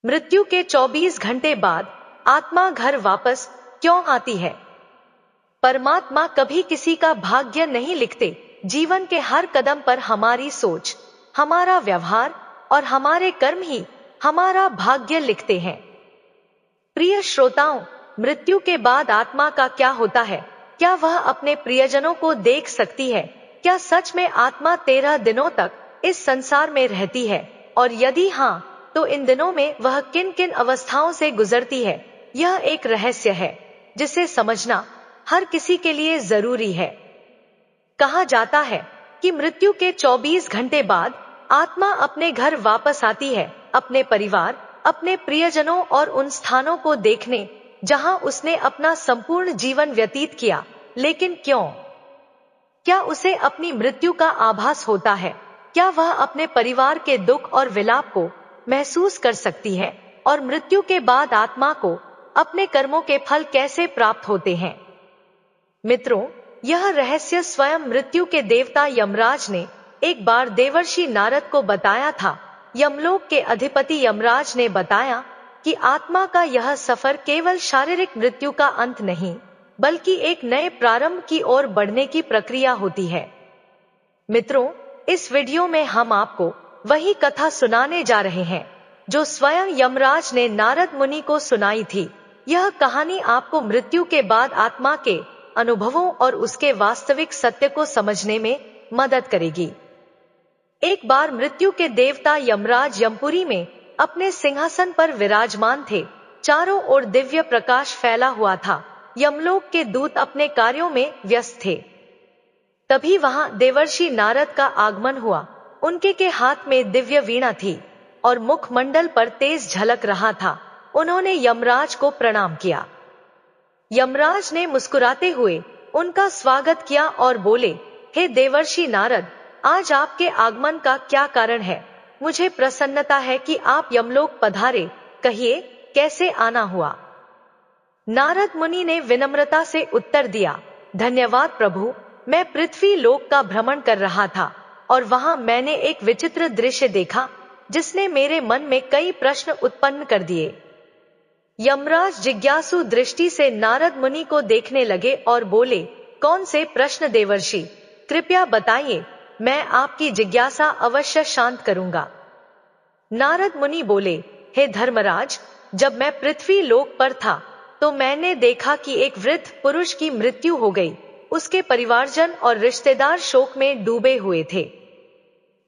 मृत्यु के 24 घंटे बाद आत्मा घर वापस क्यों आती है? परमात्मा कभी किसी का भाग्य नहीं लिखते। जीवन के हर कदम पर हमारी सोच, हमारा व्यवहार और हमारे कर्म ही हमारा भाग्य लिखते हैं। प्रिय श्रोताओं, मृत्यु के बाद आत्मा का क्या होता है? क्या वह अपने प्रियजनों को देख सकती है? क्या सच में आत्मा 13 दिनों तक इस संसार में रहती है? और यदि हाँ, तो इन दिनों में वह किन किन अवस्थाओं से गुजरती है? यह एक रहस्य है जिसे समझना हर किसी के लिए जरूरी है। कहा जाता है कि मृत्यु के 24 घंटे बाद आत्मा अपने घर वापस आती है, अपने परिवार, अपने प्रियजनों और उन स्थानों को देखने जहां उसने अपना संपूर्ण जीवन व्यतीत किया। लेकिन क्यों? क्या उसे अपनी मृत्यु का आभास होता है? क्या वह अपने परिवार के दुख और विलाप को महसूस कर सकती है? और मृत्यु के बाद आत्मा को अपने कर्मों के फल कैसे प्राप्त होते हैं? मित्रों, यह रहस्य स्वयं मृत्यु के देवता यमराज ने एक बार देवर्षि नारद को बताया था। यमलोक के अधिपति यमराज ने बताया कि आत्मा का यह सफर केवल शारीरिक मृत्यु का अंत नहीं, बल्कि एक नए प्रारंभ की ओर बढ़ने की प्रक्रिया होती है। मित्रों, इस वीडियो में हम आपको वही कथा सुनाने जा रहे हैं जो स्वयं यमराज ने नारद मुनि को सुनाई थी। यह कहानी आपको मृत्यु के बाद आत्मा के अनुभवों और उसके वास्तविक सत्य को समझने में मदद करेगी। एक बार मृत्यु के देवता यमराज यमपुरी में अपने सिंहासन पर विराजमान थे। चारों ओर दिव्य प्रकाश फैला हुआ था। यमलोक के दूत अपने कार्यों में व्यस्त थे। तभी वहां देवर्षि नारद का आगमन हुआ। उनके के हाथ में दिव्य वीणा थी और मुखमंडल पर तेज झलक रहा था। उन्होंने यमराज को प्रणाम किया। यमराज ने मुस्कुराते हुए उनका स्वागत किया और बोले, हे देवर्षि नारद, आज आपके आगमन का क्या कारण है? मुझे प्रसन्नता है कि आप यमलोक पधारे। कहिए, कैसे आना हुआ? नारद मुनि ने विनम्रता से उत्तर दिया, धन्यवाद प्रभु, मैं पृथ्वी लोक का भ्रमण कर रहा था और वहां मैंने एक विचित्र दृश्य देखा जिसने मेरे मन में कई प्रश्न उत्पन्न कर दिए। यमराज जिज्ञासु दृष्टि से नारद मुनि को देखने लगे और बोले, कौन से प्रश्न देवर्षि? कृपया बताइए, मैं आपकी जिज्ञासा अवश्य शांत करूंगा। नारद मुनि बोले, हे धर्मराज, जब मैं पृथ्वी लोक पर था तो मैंने देखा कि एक वृद्ध पुरुष की मृत्यु हो गई। उसके परिवारजन और रिश्तेदार शोक में डूबे हुए थे।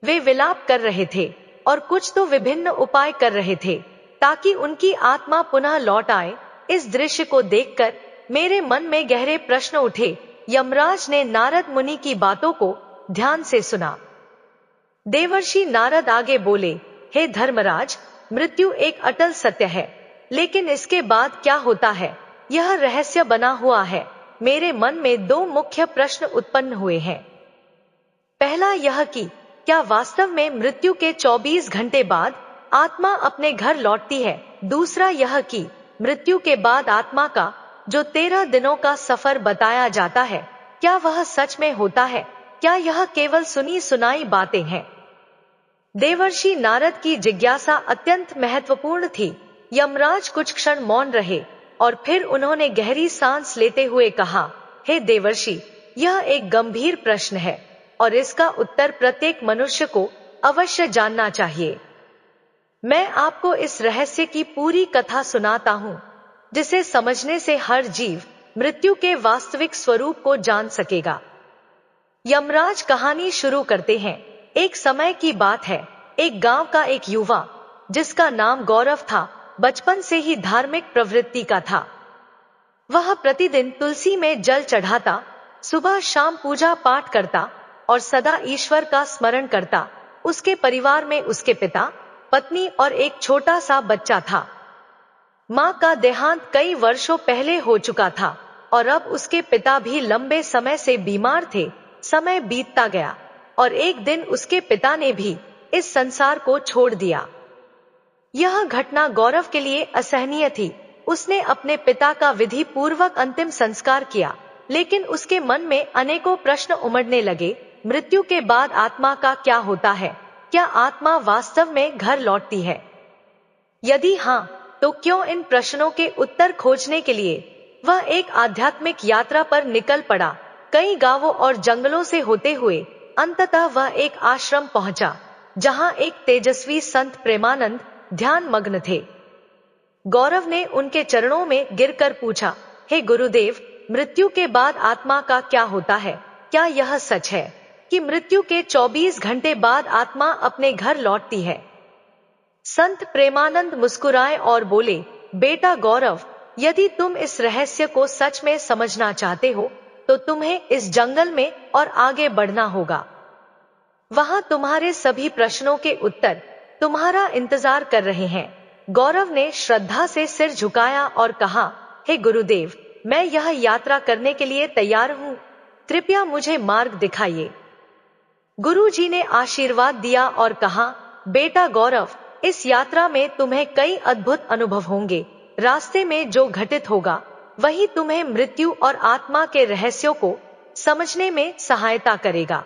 वे विलाप कर रहे थे और कुछ तो विभिन्न उपाय कर रहे थे ताकि उनकी आत्मा पुनः लौट आए। इस दृश्य को देखकर मेरे मन में गहरे प्रश्न उठे। यमराज ने नारद मुनि की बातों को ध्यान से सुना। देवर्षि नारद आगे बोले, हे धर्मराज, मृत्यु एक अटल सत्य है, लेकिन इसके बाद क्या होता है यह रहस्य बना हुआ है। मेरे मन में दो मुख्य प्रश्न उत्पन्न हुए हैं। पहला यह कि क्या वास्तव में मृत्यु के 24 घंटे बाद आत्मा अपने घर लौटती है? दूसरा यह कि मृत्यु के बाद आत्मा का जो 13 दिनों का सफर बताया जाता है, क्या वह सच में होता है? क्या यह केवल सुनी सुनाई बातें हैं? देवर्षि नारद की जिज्ञासा अत्यंत महत्वपूर्ण थी। यमराज कुछ क्षण मौन रहे और फिर उन्होंने गहरी सांस लेते हुए कहा, हे देवर्षि, यह एक गंभीर प्रश्न है और इसका उत्तर प्रत्येक मनुष्य को अवश्य जानना चाहिए। मैं आपको इस रहस्य की पूरी कथा सुनाता हूँ, जिसे समझने से हर जीव मृत्यु के वास्तविक स्वरूप को जान सकेगा। यमराज कहानी शुरू करते हैं। एक समय की बात है। एक गांव का एक युवा, जिसका नाम गौरव था, बचपन से ही धार्मिक प्रवृत्ति का था। वह प्रतिदिन तुलसी में जल चढ़ाता, सुबह शाम पूजा पाठ करता और सदा ईश्वर का स्मरण करता। उसके परिवार में उसके पिता, पत्नी और एक छोटा सा बच्चा था। मां का देहांत कई वर्षों पहले हो चुका था और अब उसके पिता भी लंबे समय से बीमार थे। समय बीतता गया और एक दिन उसके पिता ने भी इस संसार को छोड़ दिया। यह घटना गौरव के लिए असहनीय थी। उसने अपने पिता का विधि पूर्वक अंतिम संस्कार किया, लेकिन उसके मन में अनेकों प्रश्न उमड़ने लगे। मृत्यु के बाद आत्मा का क्या होता है? क्या आत्मा वास्तव में घर लौटती है? यदि हाँ, तो क्यों इन प्रश्नों के उत्तर खोजने के लिए वह एक आध्यात्मिक यात्रा पर निकल पड़ा। कई गांवों और जंगलों से होते हुए अंततः वह एक आश्रम पहुंचा, जहां एक तेजस्वी संत प्रेमानंद ध्यान मग्न थे। गौरव ने उनके चरणों में गिरकर पूछा, हे गुरुदेव, मृत्यु के बाद आत्मा का क्या होता है? क्या यह सच है कि मृत्यु के 24 घंटे बाद आत्मा अपने घर लौटती है? संत प्रेमानंद मुस्कुराए और बोले, बेटा गौरव, यदि तुम इस रहस्य को सच में समझना चाहते हो, तो तुम्हें इस जंगल में और आगे बढ़ना होगा। वहां तुम्हारे सभी प्रश्नों के उत्तर तुम्हारा इंतजार कर रहे हैं। गौरव ने श्रद्धा से सिर झुकाया और कहा, हे गुरुदेव, मैं यह यात्रा करने के लिए तैयार हूँ। कृपया मुझे मार्ग दिखाइए। गुरुजी ने आशीर्वाद दिया और कहा, बेटा गौरव, इस यात्रा में तुम्हें कई अद्भुत अनुभव होंगे। रास्ते में जो घटित होगा वही तुम्हें मृत्यु और आत्मा के रहस्यों को समझने में सहायता करेगा।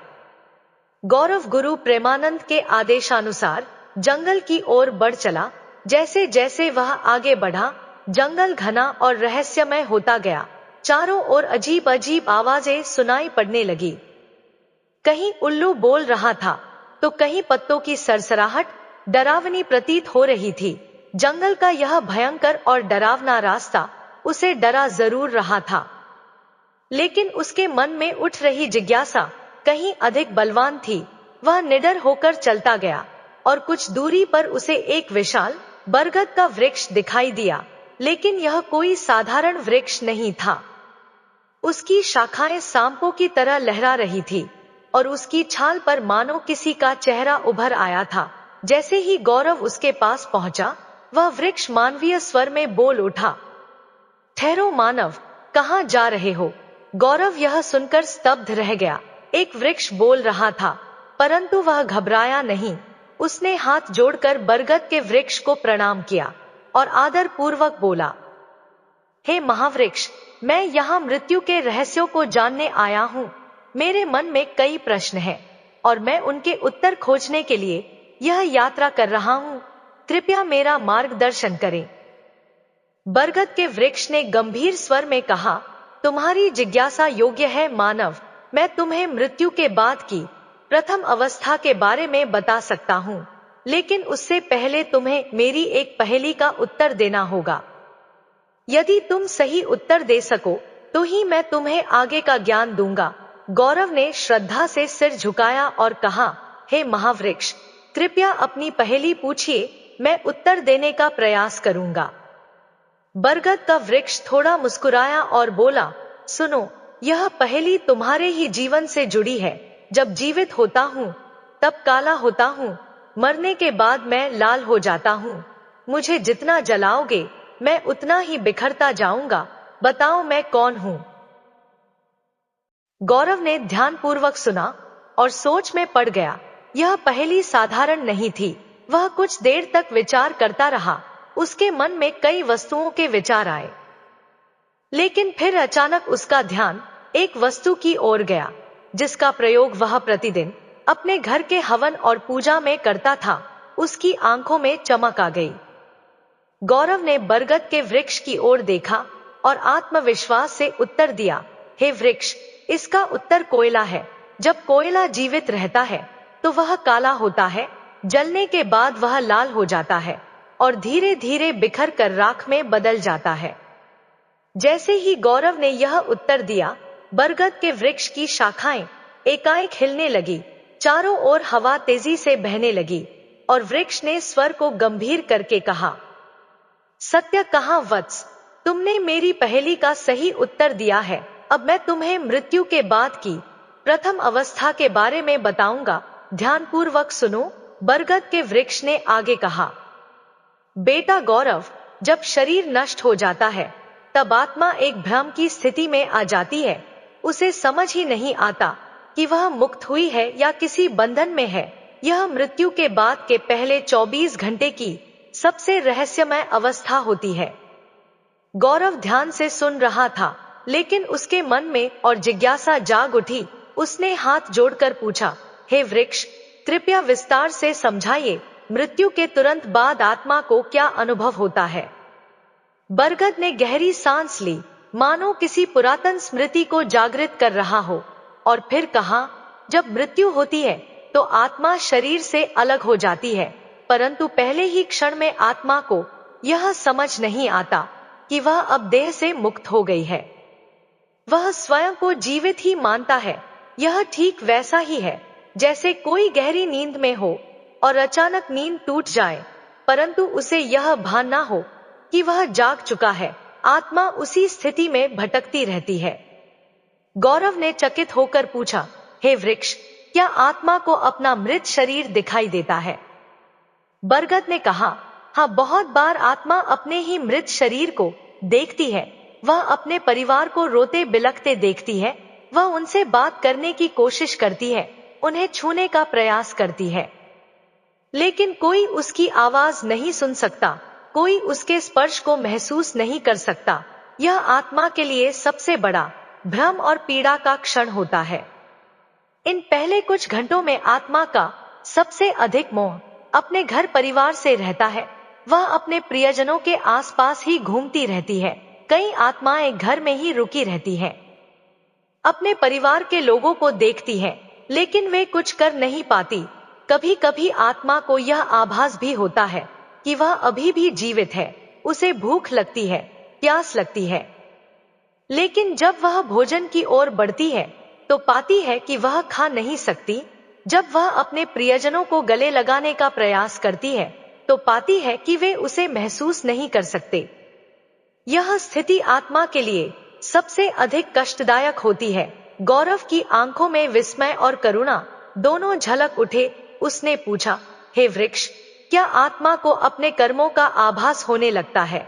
गौरव गुरु प्रेमानंद के आदेशानुसार जंगल की ओर बढ़ चला। जैसे जैसे वह आगे बढ़ा, जंगल घना और रहस्यमय होता गया। चारों ओर अजीब अजीब आवाजें सुनाई पड़ने लगी। कहीं उल्लू बोल रहा था, तो कहीं पत्तों की सरसराहट डरावनी प्रतीत हो रही थी। जंगल का यह भयंकर और डरावना रास्ता उसे डरा जरूर रहा था, लेकिन उसके मन में उठ रही जिज्ञासा कहीं अधिक बलवान थी। वह निडर होकर चलता गया और कुछ दूरी पर उसे एक विशाल बरगद का वृक्ष दिखाई दिया, लेकिन यह कोई साधारण वृक्ष नहीं था। उसकी शाखाएं सांपों की तरह लहरा रही थी और उसकी छाल पर मानो किसी का चेहरा उभर आया था। जैसे ही गौरव उसके पास पहुंचा, वह वृक्ष मानवीय स्वर में बोल उठा, ठहरो मानव, कहाँ जा रहे हो? गौरव यह सुनकर स्तब्ध रह गया। एक वृक्ष बोल रहा था, परंतु वह घबराया नहीं। उसने हाथ जोड़कर बरगद के वृक्ष को प्रणाम किया और आदर पूर्वक बोला, हे महावृक्ष, मैं यहाँ मृत्यु के रहस्यों को जानने आया हूँ। मेरे मन में कई प्रश्न हैं और मैं उनके उत्तर खोजने के लिए यह यात्रा कर रहा हूँ। कृपया मेरा मार्गदर्शन करें। बरगद के वृक्ष ने गंभीर स्वर में कहा, तुम्हारी जिज्ञासा योग्य है मानव। मैं तुम्हें मृत्यु के बाद की प्रथम अवस्था के बारे में बता सकता हूँ, लेकिन उससे पहले तुम्हें मेरी एक पहेली का उत्तर देना होगा। यदि तुम सही उत्तर दे सको तो ही मैं तुम्हें आगे का ज्ञान दूंगा। गौरव ने श्रद्धा से सिर झुकाया और कहा, हे महावृक्ष, कृपया अपनी पहेली पूछिए, मैं उत्तर देने का प्रयास करूंगा। बरगद का वृक्ष थोड़ा मुस्कुराया और बोला, सुनो, यह पहेली तुम्हारे ही जीवन से जुड़ी है। जब जीवित होता हूँ तब काला होता हूँ, मरने के बाद मैं लाल हो जाता हूँ। मुझे जितना जलाओगे मैं उतना ही बिखरता जाऊंगा। बताओ मैं कौन हूँ? गौरव ने ध्यानपूर्वक सुना और सोच में पड़ गया। यह पहेली साधारण नहीं थी। वह कुछ देर तक विचार करता रहा। उसके मन में कई वस्तुओं के विचार आए, लेकिन फिर अचानक उसका ध्यान एक वस्तु की ओर गया, जिसका प्रयोग वह प्रतिदिन अपने घर के हवन और पूजा में करता था। उसकी आंखों में चमक आ गई। गौरव ने बरगद के वृक्ष की ओर देखा और आत्मविश्वास से उत्तर दिया, हे वृक्ष, इसका उत्तर कोयला है। जब कोयला जीवित रहता है तो वह काला होता है, जलने के बाद वह लाल हो जाता है और धीरे धीरे बिखर कर राख में बदल जाता है। जैसे ही गौरव ने यह उत्तर दिया, बरगद के वृक्ष की शाखाएं एकाएक हिलने लगी। चारों ओर हवा तेजी से बहने लगी और वृक्ष ने स्वर को गंभीर करके कहा, सत्य कहा वत्स, तुमने मेरी पहेली का सही उत्तर दिया है। अब मैं तुम्हें मृत्यु के बाद की प्रथम अवस्था के बारे में बताऊंगा। ध्यानपूर्वक सुनो। बरगद के वृक्ष ने आगे कहा, बेटा गौरव, जब शरीर नष्ट हो जाता है तब आत्मा एक भ्रम की स्थिति में आ जाती है। उसे समझ ही नहीं आता कि वह मुक्त हुई है या किसी बंधन में है। यह मृत्यु के बाद के पहले 24 घंटे की सबसे रहस्यमय अवस्था होती है। गौरव ध्यान से सुन रहा था, लेकिन उसके मन में और जिज्ञासा जाग उठी। उसने हाथ जोड़कर पूछा, हे वृक्ष, कृपया विस्तार से समझाइए, मृत्यु के तुरंत बाद आत्मा को क्या अनुभव होता है? बरगद ने गहरी सांस ली, मानो किसी पुरातन स्मृति को जागृत कर रहा हो, और फिर कहा, जब मृत्यु होती है तो आत्मा शरीर से अलग हो जाती है, परंतु पहले ही क्षण में आत्मा को यह समझ नहीं आता कि वह अब देह से मुक्त हो गई है। वह स्वयं को जीवित ही मानता है। यह ठीक वैसा ही है जैसे कोई गहरी नींद में हो और अचानक नींद टूट जाए, परंतु उसे यह भान ना हो कि वह जाग चुका है। आत्मा उसी स्थिति में भटकती रहती है। गौरव ने चकित होकर पूछा, हे वृक्ष, क्या आत्मा को अपना मृत शरीर दिखाई देता है? बरगद ने कहा, हाँ, बहुत बार आत्मा अपने ही मृत शरीर को देखती है। वह अपने परिवार को रोते बिलखते देखती है। वह उनसे बात करने की कोशिश करती है, उन्हें छूने का प्रयास करती है, लेकिन कोई उसकी आवाज नहीं सुन सकता, कोई उसके स्पर्श को महसूस नहीं कर सकता। यह आत्मा के लिए सबसे बड़ा भ्रम और पीड़ा का क्षण होता है। इन पहले कुछ घंटों में आत्मा का सबसे अधिक मोह अपने घर परिवार से रहता है। वह अपने प्रियजनों के आसपास ही घूमती रहती है। कई आत्माएं घर में ही रुकी रहती हैं, अपने परिवार के लोगों को देखती हैं, लेकिन वे कुछ कर नहीं पाती। कभी कभी आत्मा को यह आभास भी होता है कि वह अभी भी जीवित है। उसे भूख लगती है, प्यास लगती है, लेकिन जब वह भोजन की ओर बढ़ती है तो पाती है कि वह खा नहीं सकती। जब वह अपने प्रियजनों को गले लगाने का प्रयास करती है तो पाती है कि वे उसे महसूस नहीं कर सकते। यह स्थिति आत्मा के लिए सबसे अधिक कष्टदायक होती है। गौरव की आंखों में विस्मय और करुणा दोनों झलक उठे। उसने पूछा, हे वृक्ष, क्या आत्मा को अपने कर्मों का आभास होने लगता है?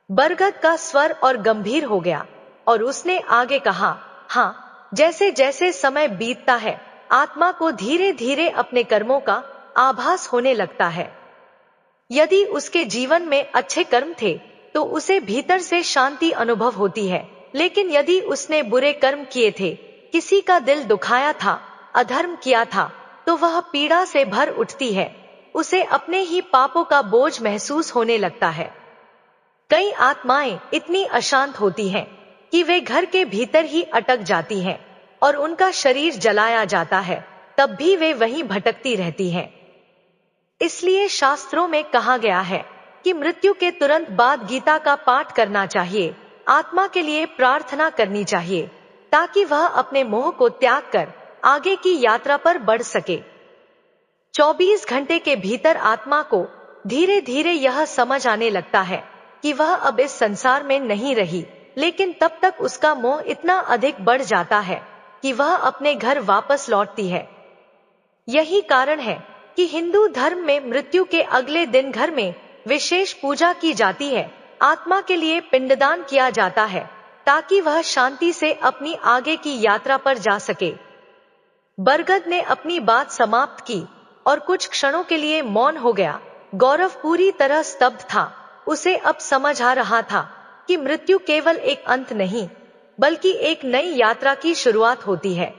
बरगद का स्वर और गंभीर हो गया और उसने आगे कहा, हाँ, जैसे जैसे समय बीतता है आत्मा को धीरे धीरे अपने कर्मों का आभास होने लगता है। यदि उसके जीवन में अच्छे कर्म थे तो उसे भीतर से शांति अनुभव होती है, लेकिन यदि उसने बुरे कर्म किए थे, किसी का दिल दुखाया था, अधर्म किया था, तो वह पीड़ा से भर उठती है। उसे अपने ही पापों का बोझ महसूस होने लगता है। कई आत्माएं इतनी अशांत होती हैं कि वे घर के भीतर ही अटक जाती हैं और उनका शरीर जलाया जाता है, तब भी वे वहीं भटकती रहती हैं। इसलिए शास्त्रों में कहा गया है कि मृत्यु के तुरंत बाद गीता का पाठ करना चाहिए, आत्मा के लिए प्रार्थना करनी चाहिए, ताकि वह अपने मोह को त्याग कर आगे की यात्रा पर बढ़ सके। 24 घंटे के भीतर आत्मा को धीरे धीरे यह समझ आने लगता है कि वह अब इस संसार में नहीं रही, लेकिन तब तक उसका मोह इतना अधिक बढ़ जाता है कि वह अपने घर वापस लौटती है। यही कारण है कि हिंदू धर्म में मृत्यु के अगले दिन घर में विशेष पूजा की जाती है। आत्मा के लिए पिंडदान किया जाता है ताकि वह शांति से अपनी आगे की यात्रा पर जा सके। बरगद ने अपनी बात समाप्त की और कुछ क्षणों के लिए मौन हो गया। गौरव पूरी तरह स्तब्ध था। उसे अब समझ आ रहा था कि मृत्यु केवल एक अंत नहीं, बल्कि एक नई यात्रा की शुरुआत होती है।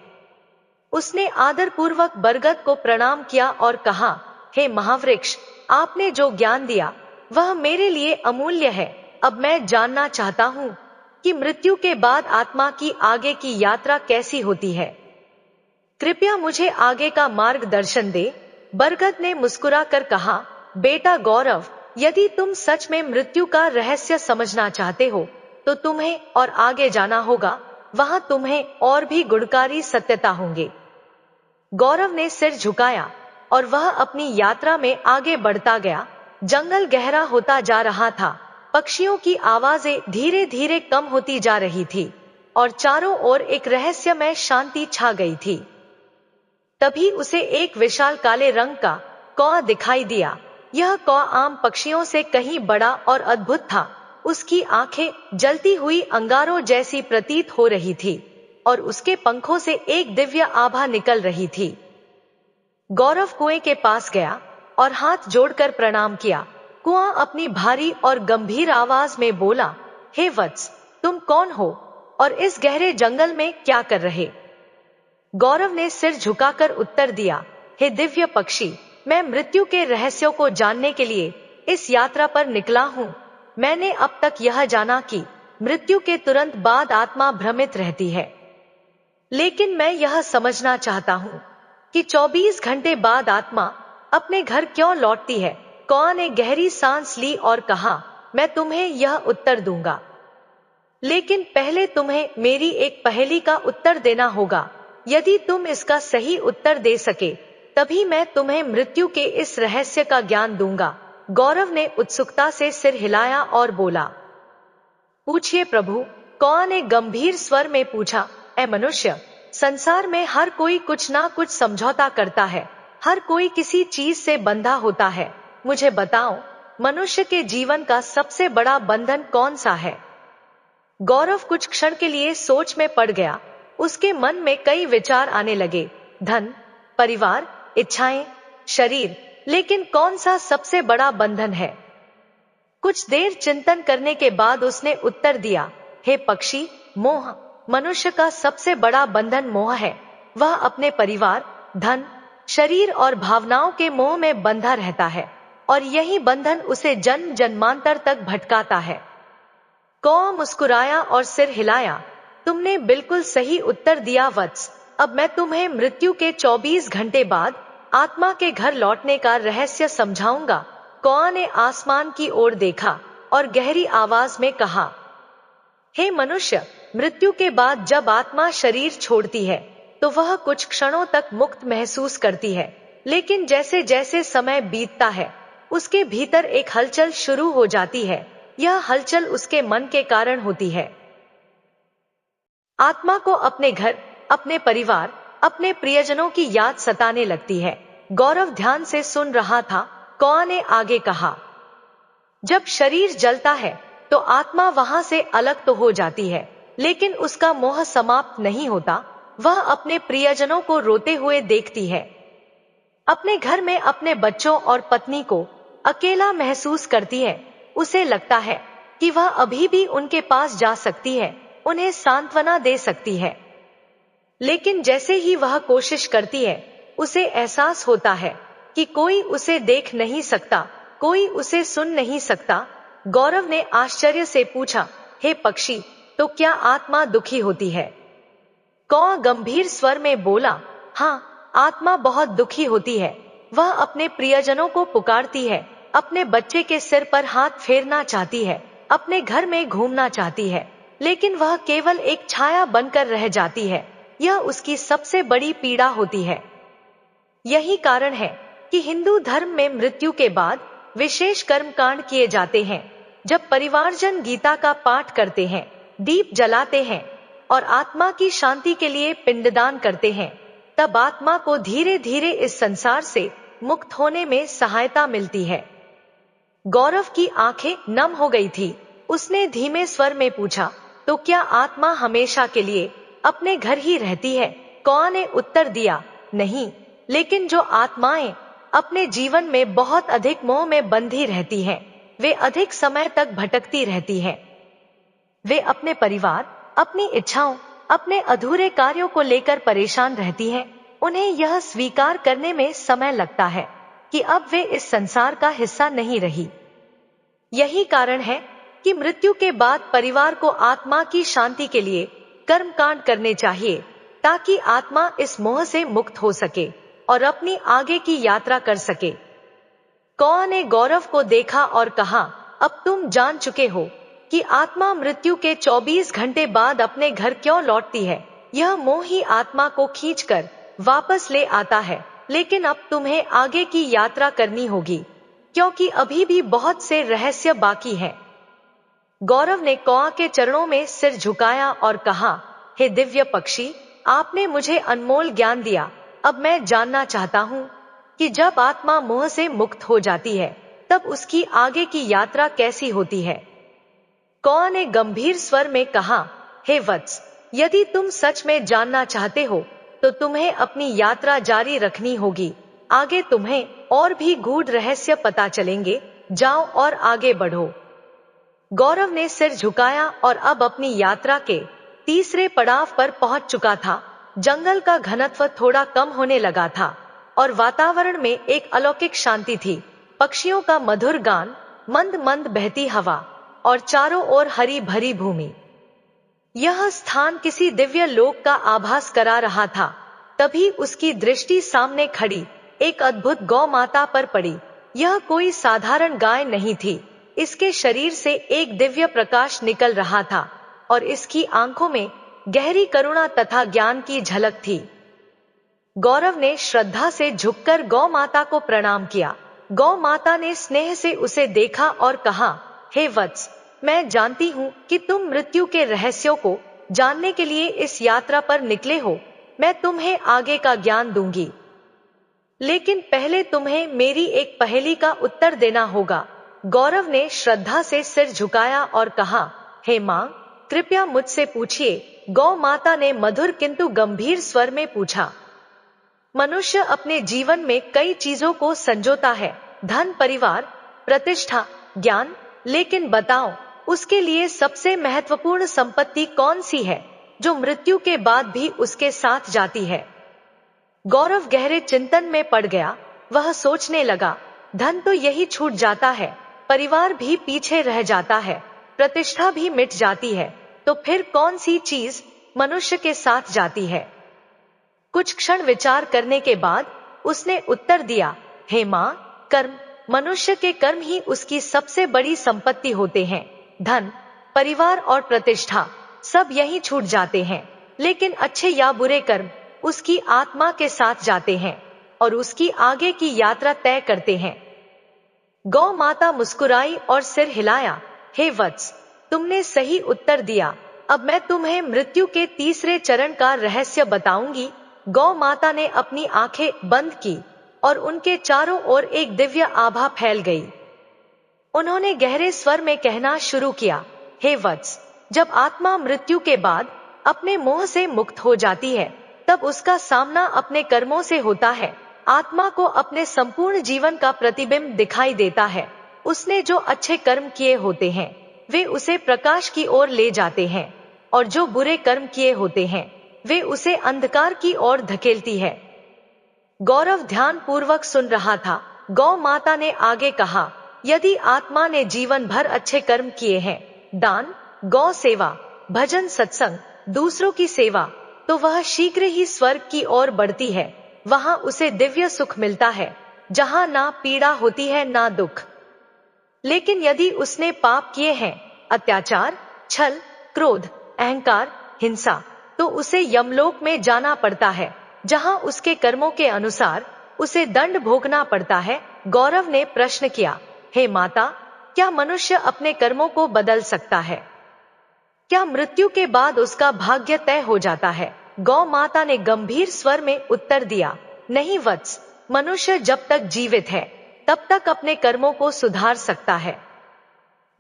उसने आदरपूर्वक बरगद को प्रणाम किया और कहा, हे महावृक्ष, आपने जो ज्ञान दिया वह मेरे लिए अमूल्य है। अब मैं जानना चाहता हूँ कि मृत्यु के बाद आत्मा की आगे की यात्रा कैसी होती है। कृपया मुझे आगे का मार्गदर्शन दे। बरगद ने मुस्कुराकर कहा, बेटा गौरव, यदि तुम सच में मृत्यु का रहस्य समझना चाहते हो तो तुम्हें और आगे जाना होगा। वहां तुम्हें और भी गुणकारी सत्यता होंगे। गौरव ने सिर झुकाया और वह अपनी यात्रा में आगे बढ़ता गया। जंगल गहरा होता जा रहा था, पक्षियों की आवाजें धीरे धीरे कम होती जा रही थी और चारों ओर एक रहस्यमय शांति छा गई थी। तभी उसे एक विशाल काले रंग का कौआ दिखाई दिया। यह कौआ आम पक्षियों से कहीं बड़ा और अद्भुत था। उसकी आंखें जलती हुई अंगारों जैसी प्रतीत हो रही थी और उसके पंखों से एक दिव्य आभा निकल रही थी। गौरव कुएं के पास गया और हाथ जोड़कर प्रणाम किया। कुआं अपनी भारी और गंभीर आवाज में बोला, हे वत्स, तुम कौन हो और इस गहरे जंगल में क्या कर रहे? गौरव ने सिर झुकाकर उत्तर दिया, हे दिव्य पक्षी, मैं मृत्यु के रहस्यों को जानने के लिए इस यात्रा पर निकला हूँ। मैंने अब तक यह जाना कि मृत्यु के तुरंत बाद आत्मा भ्रमित रहती है, लेकिन मैं यह समझना चाहता हूँ कि 24 घंटे बाद आत्मा अपने घर क्यों लौटती है। कौआ ने गहरी सांस ली और कहा, मैं तुम्हें यह उत्तर दूंगा, लेकिन पहले तुम्हें मेरी एक पहेली का उत्तर देना होगा। यदि तुम इसका सही उत्तर दे सके, तभी मैं तुम्हें मृत्यु के इस रहस्य का ज्ञान दूंगा। गौरव ने उत्सुकता से सिर हिलाया और बोला, पूछिए प्रभु। कौआ ने गंभीर स्वर में पूछा, ऐ मनुष्य, संसार में हर कोई कुछ ना कुछ समझौता करता है, हर कोई किसी चीज से बंधा होता है। मुझे बताओ, मनुष्य के जीवन का सबसे बड़ा बंधन कौन सा है? गौरव कुछ क्षण के लिए सोच में पड़ गया। उसके मन में कई विचार आने लगे, धन, परिवार, इच्छाएं, शरीर, लेकिन कौन सा सबसे बड़ा बंधन है? कुछ देर चिंतन करने के बाद उसने उत्तर दिया, हे पक्षी, मोह। मनुष्य का सबसे बड़ा बंधन मोह है। वह अपने परिवार, धन, शरीर और भावनाओं के मोह में बंधा रहता है, और यही बंधन उसे जन्म जन्मांतर तक भटकाता है। कौआ मुस्कुराया और सिर हिलाया, तुमने बिल्कुल सही उत्तर दिया वत्स। अब मैं तुम्हें मृत्यु के 24 घंटे बाद आत्मा के घर लौटने का रहस्य समझाऊंगा। कौआ ने आसमान की ओर देखा और गहरी आवाज में कहा, हे मनुष्य, मृत्यु के बाद जब आत्मा शरीर छोड़ती है तो वह कुछ क्षणों तक मुक्त महसूस करती है, लेकिन जैसे जैसे समय बीतता है उसके भीतर एक हलचल शुरू हो जाती है। यह हलचल उसके मन के कारण होती है। आत्मा को अपने घर, अपने परिवार, अपने प्रियजनों की याद सताने लगती है। गौरव ध्यान से सुन रहा था। कौआ ने आगे कहा, जब शरीर जलता है तो आत्मा वहां से अलग तो हो जाती है, लेकिन उसका मोह समाप्त नहीं होता। वह अपने प्रियजनों को रोते हुए देखती है, अपने घर में अपने बच्चों और पत्नी को अकेला महसूस करती है। उसे लगता है कि वह अभी भी उनके पास जा सकती है, उन्हें सांत्वना दे सकती है, लेकिन जैसे ही वह कोशिश करती है उसे एहसास होता है कि कोई उसे देख नहीं सकता, कोई उसे सुन नहीं सकता। गौरव ने आश्चर्य से पूछा, हे पक्षी, तो क्या आत्मा दुखी होती है? कौआ गंभीर स्वर में बोला, हाँ, आत्मा बहुत दुखी होती है। वह अपने प्रियजनों को पुकारती है, अपने बच्चे के सिर पर हाथ फेरना चाहती है, अपने घर में घूमना चाहती है, लेकिन वह केवल एक छाया बनकर रह जाती है। यह उसकी सबसे बड़ी पीड़ा होती है। यही कारण है कि हिंदू धर्म में मृत्यु के बाद विशेष कर्मकांड किए जाते हैं। जब परिवारजन गीता का पाठ करते हैं, दीप जलाते हैं और आत्मा की शांति के लिए पिंडदान करते हैं, तब आत्मा को धीरे धीरे इस संसार से मुक्त होने में सहायता मिलती है। गौरव की आंखें नम हो गई थी। उसने धीमे स्वर में पूछा, तो क्या आत्मा हमेशा के लिए अपने घर ही रहती है? कौआ ने उत्तर दिया, नहीं, लेकिन जो आत्माएं अपने जीवन में बहुत अधिक मोह में बंधी रहती हैं, वे अधिक समय तक भटकती रहती हैं। वे अपने परिवार, अपनी इच्छाओं, अपने अधूरे कार्यों को लेकर परेशान रहती हैं। उन्हें यह स्वीकार करने में समय लगता है कि अब वे इस संसार का हिस्सा नहीं रही। यही कारण है कि मृत्यु के बाद परिवार को आत्मा की शांति के लिए कर्मकांड करने चाहिए, ताकि आत्मा इस मोह से मुक्त हो सके और अपनी आगे की यात्रा कर सके। कौआ ने गौरव को देखा और कहा, अब तुम जान चुके हो कि आत्मा मृत्यु के 24 घंटे बाद अपने घर क्यों लौटती है। यह मोह ही आत्मा को खींचकर वापस ले आता है, लेकिन अब तुम्हें आगे की यात्रा करनी होगी, क्योंकि अभी भी बहुत से रहस्य बाकी हैं। गौरव ने कौआ के चरणों में सिर झुकाया और कहा, हे दिव्य पक्षी, आपने मुझे अनमोल ज्ञान दिया। अब मैं जानना चाहता हूँ कि जब आत्मा मोह से मुक्त हो जाती है, तब उसकी आगे की यात्रा कैसी होती है? कौआ ने गंभीर स्वर में कहा, हे वत्स, यदि तुम सच में जानना चाहते हो तो तुम्हें अपनी यात्रा जारी रखनी होगी। आगे तुम्हें और भी गूढ़ रहस्य पता चलेंगे। जाओ और आगे बढ़ो। गौरव ने सिर झुकाया और अब अपनी यात्रा के तीसरे पड़ाव पर पहुंच चुका था। जंगल का घनत्व थोड़ा कम होने लगा था। और वातावरण में एक अलौकिक शांति थी। पक्षियों का मधुर गान, मंद मंद बहती हवा और चारों ओर हरी भरी भूमि। यह स्थान किसी दिव्य लोक का आभास करा रहा था। तभी उसकी दृष्टि सामने खड़ी एक अद्भुत गौ माता पर पड़ी। यह कोई साधारण गाय नहीं थी। इसके शरीर से एक दिव्य प्रकाश निकल रहा था और इसकी आंखों में गहरी करुणा तथा ज्ञान की झलक थी। गौरव ने श्रद्धा से झुककर गौ माता को प्रणाम किया। गौ माता ने स्नेह से उसे देखा और कहा, हे वत्स, मैं जानती हूँ कि तुम मृत्यु के रहस्यों को जानने के लिए इस यात्रा पर निकले हो। मैं तुम्हें आगे का ज्ञान दूंगी, लेकिन पहले तुम्हें मेरी एक पहेली का उत्तर देना होगा। गौरव ने श्रद्धा से सिर झुकाया और कहा, हे मां, कृपया मुझसे पूछिए। गौ माता ने मधुर किंतु गंभीर स्वर में पूछा। मनुष्य अपने जीवन में कई चीजों को संजोता है, धन, परिवार, प्रतिष्ठा, ज्ञान, लेकिन बताओ, उसके लिए सबसे महत्वपूर्ण संपत्ति कौन सी है जो मृत्यु के बाद भी उसके साथ जाती है? गौरव गहरे चिंतन में पड़ गया। वह सोचने लगा, धन तो यही छूट जाता है, परिवार भी पीछे रह जाता है, प्रतिष्ठा भी मिट जाती है, तो फिर कौन सी चीज मनुष्य के साथ जाती है? कुछ क्षण विचार करने के बाद उसने उत्तर दिया, हे मां, कर्म। मनुष्य के कर्म ही उसकी सबसे बड़ी संपत्ति होते हैं। धन, परिवार और प्रतिष्ठा सब यही छूट जाते हैं, लेकिन अच्छे या बुरे कर्म उसकी आत्मा के साथ जाते हैं और उसकी आगे की यात्रा तय करते हैं। गौ माता मुस्कुराई और सिर हिलाया। हे वत्स, तुमने सही उत्तर दिया। अब मैं तुम्हें मृत्यु के तीसरे चरण का रहस्य बताऊंगी। गौ माता ने अपनी आंखें बंद की और उनके चारों ओर एक दिव्य आभा फैल गई। उन्होंने गहरे स्वर में कहना शुरू किया, हे वत्स, जब आत्मा मृत्यु के बाद अपने मोह से मुक्त हो जाती है, तब उसका सामना अपने कर्मों से होता है। आत्मा को अपने संपूर्ण जीवन का प्रतिबिंब दिखाई देता है। उसने जो अच्छे कर्म किए होते हैं वे उसे प्रकाश की ओर ले जाते हैं, और जो बुरे कर्म किए होते हैं वे उसे अंधकार की ओर धकेलती है। गौरव ध्यान पूर्वक सुन रहा था। गौ माता ने आगे कहा, यदि आत्मा ने जीवन भर अच्छे कर्म किए हैं, दान, गौ सेवा, भजन, सत्संग, दूसरों की सेवा, तो वह शीघ्र ही स्वर्ग की ओर बढ़ती है। वहां उसे दिव्य सुख मिलता है, जहां ना पीड़ा होती है ना दुख। लेकिन यदि उसने पाप किए हैं, अत्याचार, छल, क्रोध, अहंकार, हिंसा, तो उसे यमलोक में जाना पड़ता है, जहां उसके कर्मों के अनुसार उसे दंड भोगना पड़ता है। गौरव ने प्रश्न किया, हे माता, क्या मनुष्य अपने कर्मों को बदल सकता है? क्या मृत्यु के बाद उसका भाग्य तय हो जाता है? गौ माता ने गंभीर स्वर में उत्तर दिया, नहीं वत्स, मनुष्य जब तक जीवित है तब तक अपने कर्मों को सुधार सकता है।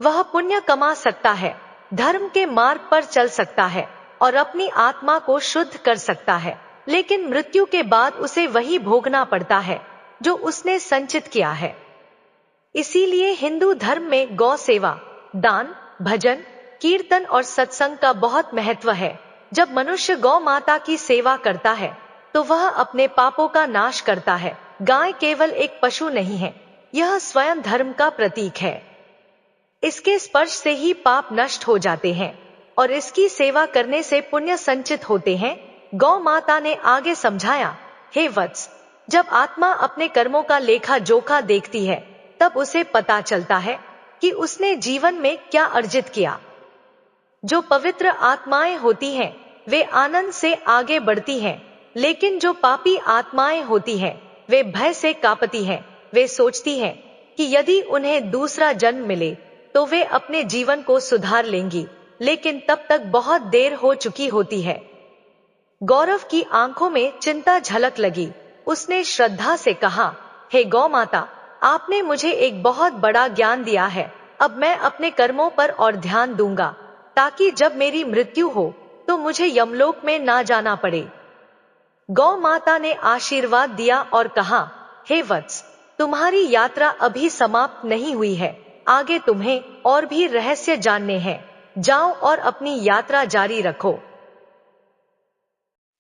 वह पुण्य कमा सकता है, धर्म के मार्ग पर चल सकता है और अपनी आत्मा को शुद्ध कर सकता है, लेकिन मृत्यु के बाद उसे वही भोगना पड़ता है जो उसने संचित किया है। इसीलिए हिंदू धर्म में गौ सेवा, दान, भजन, कीर्तन और सत्संग का बहुत महत्व है। जब मनुष्य गौ माता की सेवा करता है तो वह अपने पापों का नाश करता है। गाय केवल एक पशु नहीं है, यह स्वयं धर्म का प्रतीक है। इसके स्पर्श से ही पाप नष्ट हो जाते हैं और इसकी सेवा करने से पुण्य संचित होते हैं। गौ माता ने आगे समझाया, हे वत्स, जब आत्मा अपने कर्मों का लेखा जोखा देखती है तब उसे पता चलता है कि उसने जीवन में क्या अर्जित किया। जो पवित्र आत्माएं होती हैं वे आनंद से आगे बढ़ती हैं, लेकिन जो पापी आत्माएं होती हैं वे भय से कांपती हैं। वे सोचती हैं कि यदि उन्हें दूसरा जन्म मिले तो वे अपने जीवन को सुधार लेंगी, लेकिन तब तक बहुत देर हो चुकी होती है। गौरव की आंखों में चिंता झलक लगी। उसने श्रद्धा से कहा, हे गौ माता, आपने मुझे एक बहुत बड़ा ज्ञान दिया है। अब मैं अपने कर्मों पर और ध्यान दूंगा, ताकि जब मेरी मृत्यु हो तो मुझे यमलोक में ना जाना पड़े। गौ माता ने आशीर्वाद दिया और कहा, हे वत्स, तुम्हारी यात्रा अभी समाप्त नहीं हुई है, आगे तुम्हें और भी रहस्य जानने हैं। जाओ और अपनी यात्रा जारी रखो।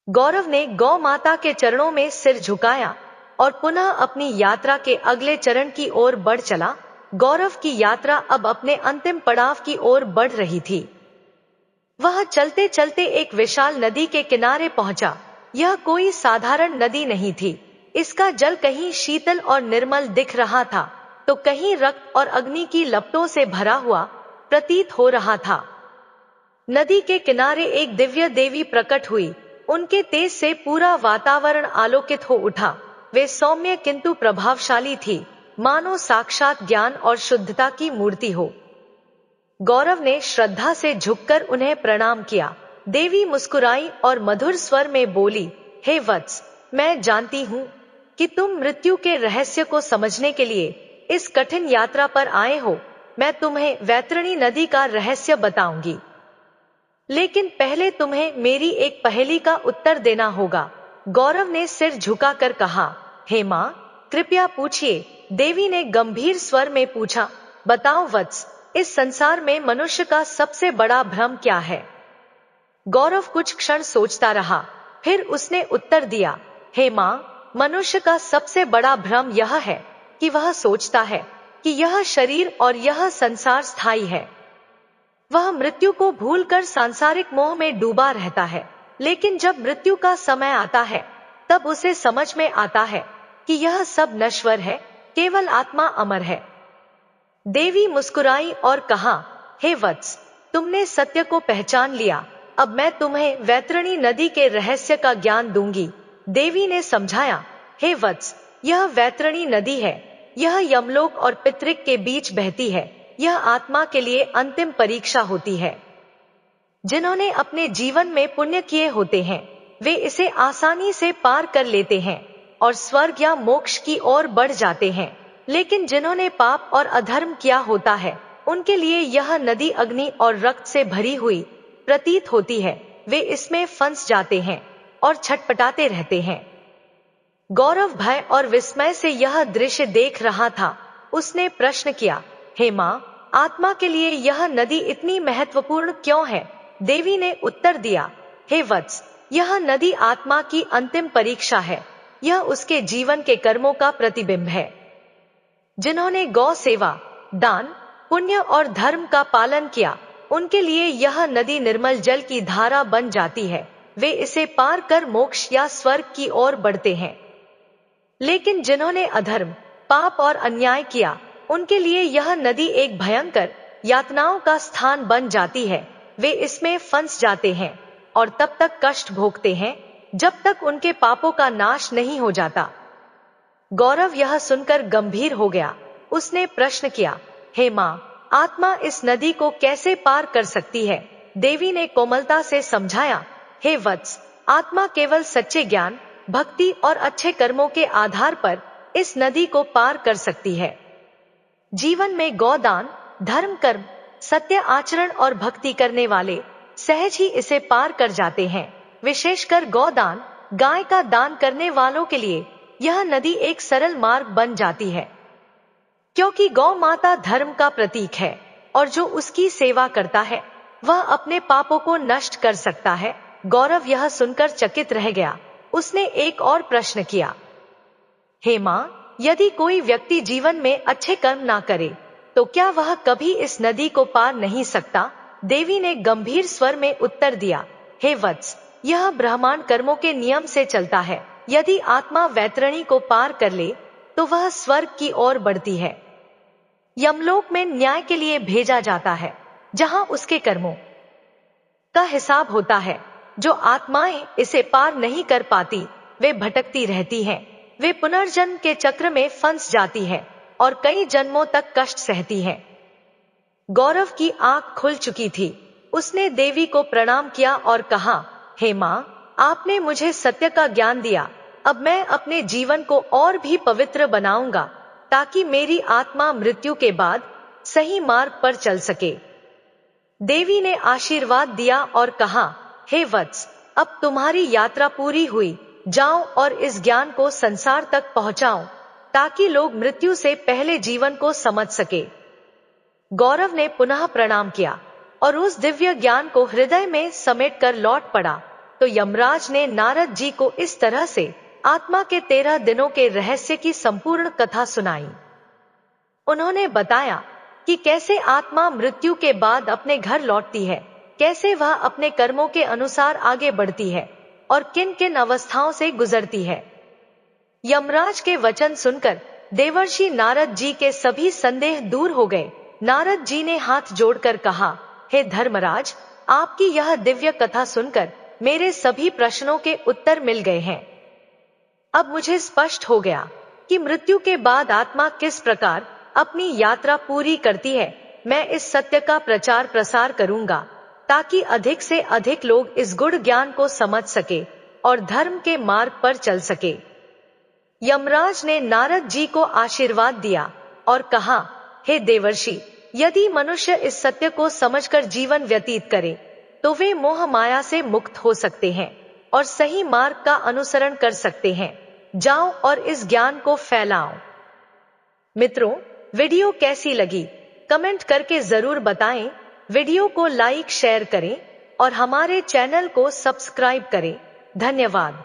गौरव ने गौ माता के चरणों में सिर झुकाया। और पुनः अपनी यात्रा के अगले चरण की ओर बढ़ चला। गौरव की यात्रा अब अपने अंतिम पड़ाव की ओर बढ़ रही थी। वह चलते चलते एक विशाल नदी के किनारे पहुंचा। यह कोई साधारण नदी नहीं थी। इसका जल कहीं शीतल और निर्मल दिख रहा था, तो कहीं रक्त और अग्नि की लपटों से भरा हुआ प्रतीत हो रहा था। नदी के किनारे एक दिव्य देवी प्रकट हुई। उनके तेज से पूरा वातावरण आलोकित हो उठा। वे सौम्य किंतु प्रभावशाली थी, मानो साक्षात ज्ञान और शुद्धता की मूर्ति हो। गौरव ने श्रद्धा से झुककर उन्हें प्रणाम किया। देवी मुस्कुराई और मधुर स्वर में बोली, हे वत्स, मैं जानती हूँ कि तुम मृत्यु के रहस्य को समझने के लिए इस कठिन यात्रा पर आए हो। मैं तुम्हें वैतरणी नदी का रहस्य बताऊंगी, लेकिन पहले तुम्हें मेरी एक पहेली का उत्तर देना होगा। गौरव ने सिर झुकाकर कहा, हे मां, कृपया पूछिए। देवी ने गंभीर स्वर में पूछा, बताओ वत्स, इस संसार में मनुष्य का सबसे बड़ा भ्रम क्या है? गौरव कुछ क्षण सोचता रहा, फिर उसने उत्तर दिया, हे मां, मनुष्य का सबसे बड़ा भ्रम यह है कि वह सोचता है कि यह शरीर और यह संसार स्थायी है। वह मृत्यु को भूलकर सांसारिक मोह में डूबा रहता है, लेकिन जब मृत्यु का समय आता है, तब उसे समझ में आता है कि यह सब नश्वर है, केवल आत्मा अमर है। देवी मुस्कुराई और कहा, हे वत्स, तुमने सत्य को पहचान लिया। अब मैं तुम्हें वैतरणी नदी के रहस्य का ज्ञान दूंगी। देवी ने समझाया, हे वत्स, यह वैतरणी नदी है। यह यमलोक और पितृक के बीच बहती है। यह आत्मा के लिए अंतिम परीक्षा होती है। जिन्होंने अपने जीवन में पुण्य किए होते हैं, वे इसे आसानी से पार कर लेते हैं और स्वर्ग या मोक्ष की ओर बढ़ जाते हैं। लेकिन जिन्होंने पाप और अधर्म किया होता है, उनके लिए यह नदी अग्नि और रक्त से भरी हुई प्रतीत होती है। वे इसमें फंस जाते हैं और छटपटाते रहते हैं। गौरव भय और विस्मय से यह दृश्य देख रहा था। उसने प्रश्न किया, हे मां, आत्मा के लिए यह नदी इतनी महत्वपूर्ण क्यों है? देवी ने उत्तर दिया, हे वत्स, यह नदी आत्मा की अंतिम परीक्षा है। यह उसके जीवन के कर्मों का प्रतिबिंब है। जिन्होंने गौ सेवा, दान, पुण्य और धर्म का पालन किया, उनके लिए यह नदी निर्मल जल की धारा बन जाती है। वे इसे पार कर मोक्ष या स्वर्ग की ओर बढ़ते हैं। लेकिन जिन्होंने अधर्म, पाप और अन्याय किया, उनके लिए यह नदी एक भयंकर यातनाओं का स्थान बन जाती है। वे इसमें फंस जाते हैं और तब तक कष्ट भोगते हैं जब तक उनके पापों का नाश नहीं हो जाता। गौरव यह सुनकर गंभीर हो गया। उसने प्रश्न किया, हे मां, आत्मा इस नदी को कैसे पार कर सकती है? देवी ने कोमलता से समझाया, हे वत्स, आत्मा केवल सच्चे ज्ञान, भक्ति और अच्छे कर्मों के आधार पर इस नदी को पार कर सकती है। जीवन में गौदान, धर्म कर्म, सत्य आचरण और भक्ति करने वाले सहज ही इसे पार कर जाते हैं। विशेषकर गौदान, गाय का दान करने वालों के लिए यह नदी एक सरल मार्ग बन जाती है, क्योंकि गौ माता धर्म का प्रतीक है और जो उसकी सेवा करता है, वह अपने पापों को नष्ट कर सकता है। गौरव यह सुनकर चकित रह गया। उसने एक और प्रश्न किया, हे मां, यदि कोई व्यक्ति जीवन में अच्छे कर्म ना करे, तो क्या वह कभी इस नदी को पार नहीं सकता? देवी ने गंभीर स्वर में उत्तर दिया, हे वत्स, यह ब्रह्मांड कर्मों के नियम से चलता है। यदि आत्मा वैतरणी को पार कर ले, तो वह स्वर्ग की ओर बढ़ती है। यमलोक में न्याय के लिए भेजा जाता है, जहां उसके कर्मों का हिसाब होता है। जो आत्माएं इसे पार नहीं कर पाती, वे भटकती रहती हैं। वे पुनर्जन्म के चक्र में फंस जाती है और कई जन्मों तक कष्ट सहती हैं। गौरव की आंख खुल चुकी थी। उसने देवी को प्रणाम किया और कहा, हे मां, आपने मुझे सत्य का ज्ञान दिया। अब मैं अपने जीवन को और भी पवित्र बनाऊंगा, ताकि मेरी आत्मा मृत्यु के बाद सही मार्ग पर चल सके। देवी ने आशीर्वाद दिया और कहा, हे वत्स, अब तुम्हारी यात्रा पूरी हुई। जाओ और इस ज्ञान को संसार तक पहुंचाओ, ताकि लोग मृत्यु से पहले जीवन को समझ सके। गौरव ने पुनः प्रणाम किया और उस दिव्य ज्ञान को हृदय में समेटकर लौट पड़ा। तो यमराज ने नारद जी को इस तरह से आत्मा के 13 दिनों के रहस्य की संपूर्ण कथा सुनाई। उन्होंने बताया कि कैसे आत्मा मृत्यु के बाद अपने घर लौटती है, कैसे वह अपने कर्मों के अनुसार आगे बढ़ती है और किन किन अवस्थाओं से गुजरती है। यमराज के वचन सुनकर देवर्षि नारद जी के सभी संदेह दूर हो गए। नारद जी ने हाथ जोड़कर कहा, हे धर्मराज, आपकी यह दिव्य कथा सुनकर मेरे सभी प्रश्नों के उत्तर मिल गए हैं। अब मुझे स्पष्ट हो गया कि मृत्यु के बाद आत्मा किस प्रकार अपनी यात्रा पूरी करती है। मैं इस सत्य का प्रचार प्रसार करूंगा ताकि अधिक से अधिक लोग इस गुढ़ ज्ञान को समझ सके और धर्म के मार्ग पर चल सके। यमराज ने नारद जी को आशीर्वाद दिया और कहा, हे देवर्षि, यदि मनुष्य इस सत्य को समझकर जीवन व्यतीत करे तो वे मोह माया से मुक्त हो सकते हैं और सही मार्ग का अनुसरण कर सकते हैं। जाओ और इस ज्ञान को फैलाओ। मित्रों, वीडियो कैसी लगी कमेंट करके जरूर बताएं। वीडियो को लाइक शेयर करें और हमारे चैनल को सब्सक्राइब करें। धन्यवाद।